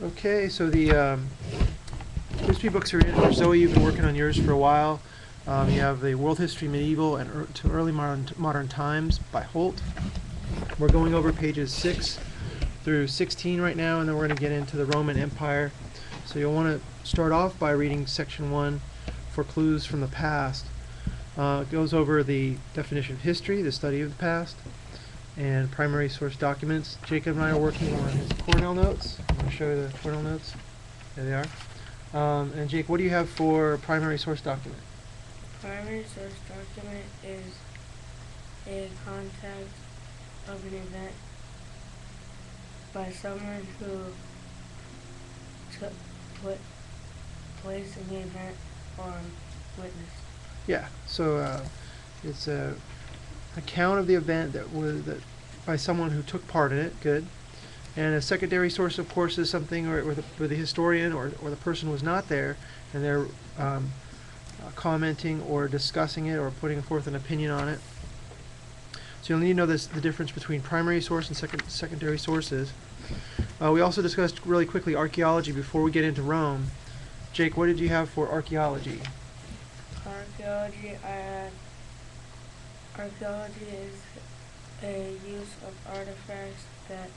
Okay, so the history books are in. Zoe, you've been working on yours for a while. You have the World History Medieval and to Early Modern Times by Holt. We're going over pages 6 through 16 right now, and then we're going to get into the Roman Empire. So you'll want to start off by reading section 1 for clues from the past. It goes over the definition of history, the study of the past, and primary source documents. Jacob and I are working on his Cornell notes. I'm going to show you the Cornell notes. There they are. And Jake, what do you have for primary source document? Primary source document is a context of an event by someone who put place in the event on witness. Yeah, so it's a account of the event that by someone who took part in it. Good. And a secondary source, of course, is something where the historian or the person was not there, and they're commenting or discussing it or putting forth an opinion on it. So you'll need to know the difference between primary source and secondary sources. We also discussed really quickly archaeology before we get into Rome. Jake, what did you have for archaeology? Archaeology is a use of artifacts that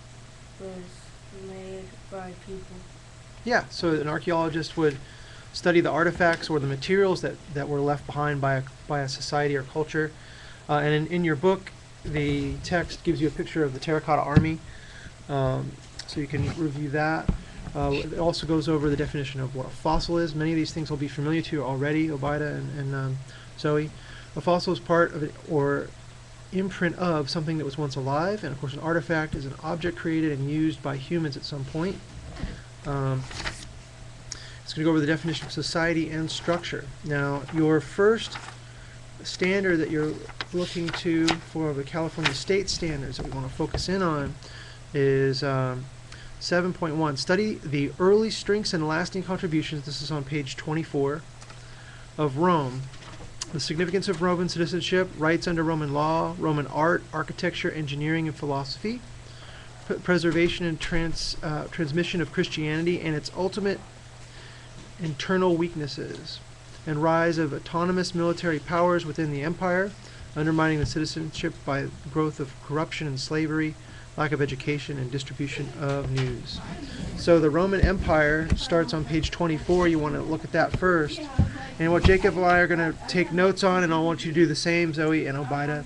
was made by people. Yeah, so an archaeologist would study the artifacts or the materials that were left behind by a society or culture. And in your book, the text gives you a picture of the terracotta army, so you can review that. It also goes over the definition of what a fossil is. Many of these things will be familiar to you already, Obaida and Zoe. A fossil is part of it or imprint of something that was once alive, and of course an artifact is an object created and used by humans at some point. It's going to go over the definition of society and structure. Now, your first standard that you're looking to for the California state standards that we want to focus in on is 7.1. Study the early strengths and lasting contributions, this is on page 24, of Rome. The significance of Roman citizenship, rights under Roman law, Roman art, architecture, engineering, and philosophy, preservation and transmission of Christianity and its ultimate internal weaknesses, and rise of autonomous military powers within the empire, undermining the citizenship by growth of corruption and slavery, lack of education, and distribution of news. So the Roman Empire starts on page 24. You want to look at that first. And what Jacob and I are going to take notes on, and I want you to do the same, Zoe and Obaida,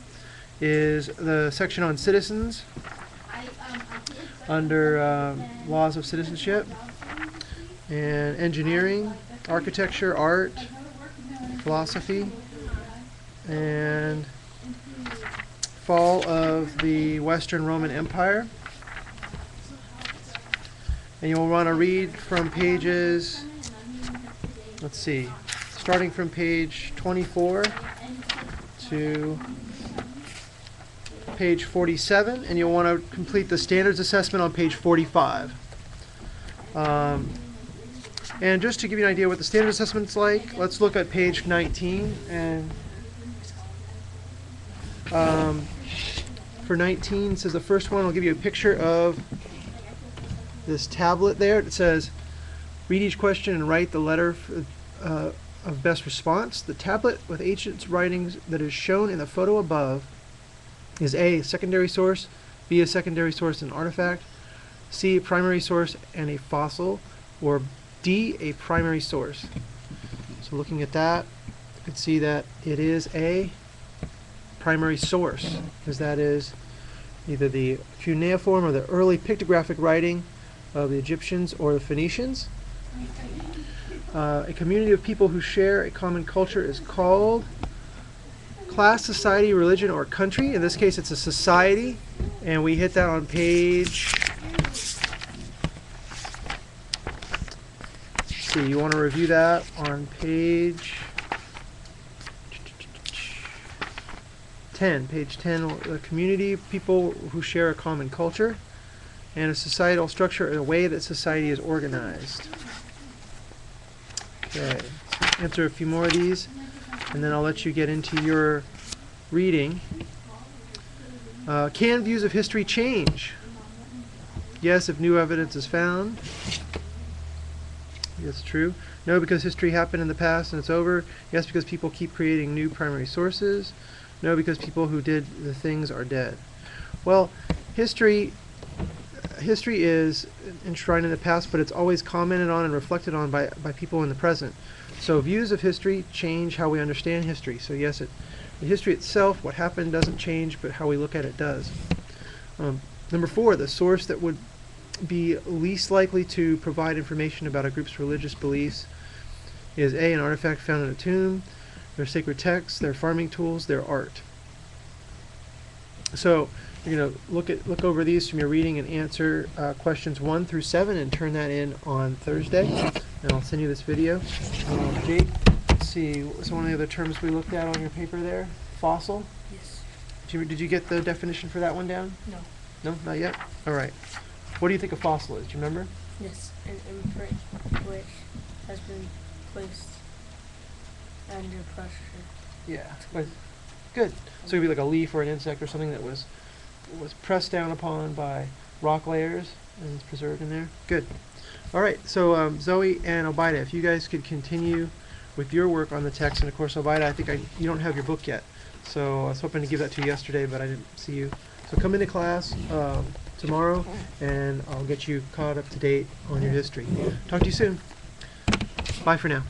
is the section on citizens under laws of citizenship, and engineering, architecture, art, philosophy, and fall of the Western Roman Empire. And you'll want to read from pages, let's see, starting from page 24 to page 47, and you'll want to complete the standards assessment on page 45. And just to give you an idea what the standard assessment's like, let's look at page 19. And for 19, says the first one, I'll give you a picture of this tablet there. It says, read each question and write the letter of best response. The tablet with ancient writings that is shown in the photo above is A, secondary source, B, a secondary source and artifact, C, a primary source and a fossil, or D, a primary source. So looking at that, you can see that it is a primary source, because that is either the cuneiform or the early pictographic writing of the Egyptians or the Phoenicians. A community of people who share a common culture is called class, society, religion, or country. In this case, it's a society, and we hit that on page, let's see, you want to review that on page 10. Page 10, a community of people who share a common culture, and a societal structure in a way that society is organized. Okay, let's answer a few more of these, and then I'll let you get into your reading. Can views of history change? Yes, if new evidence is found. That's true. No, because history happened in the past and it's over. Yes, because people keep creating new primary sources. No, because people who did the things are dead. Well, history is enshrined in the past, but it's always commented on and reflected on by people in the present. So views of history change how we understand history. So yes, the history itself, what happened, doesn't change, but how we look at it does. Number 4, the source that would be least likely to provide information about a group's religious beliefs is A, an artifact found in a tomb, their sacred texts, their farming tools, their art. So you're going to look over these from your reading and answer questions 1 through 7 and turn that in on Thursday. And I'll send you this video. Jake, let's see, what was one of the other terms we looked at on your paper there? Fossil? Yes. Did you get the definition for that one down? No. No, not yet? All right. What do you think a fossil is? Do you remember? Yes. An imprint which has been placed under pressure. Yeah. Good. So it'd be like a leaf or an insect or something that was pressed down upon by rock layers and is preserved in there. Good. All right. So Zoe and Obaida, if you guys could continue with your work on the text, and of course, Obaida, I think you don't have your book yet. So I was hoping to give that to you yesterday, but I didn't see you. So come into class tomorrow, and I'll get you caught up to date on your history. Talk to you soon. Bye for now.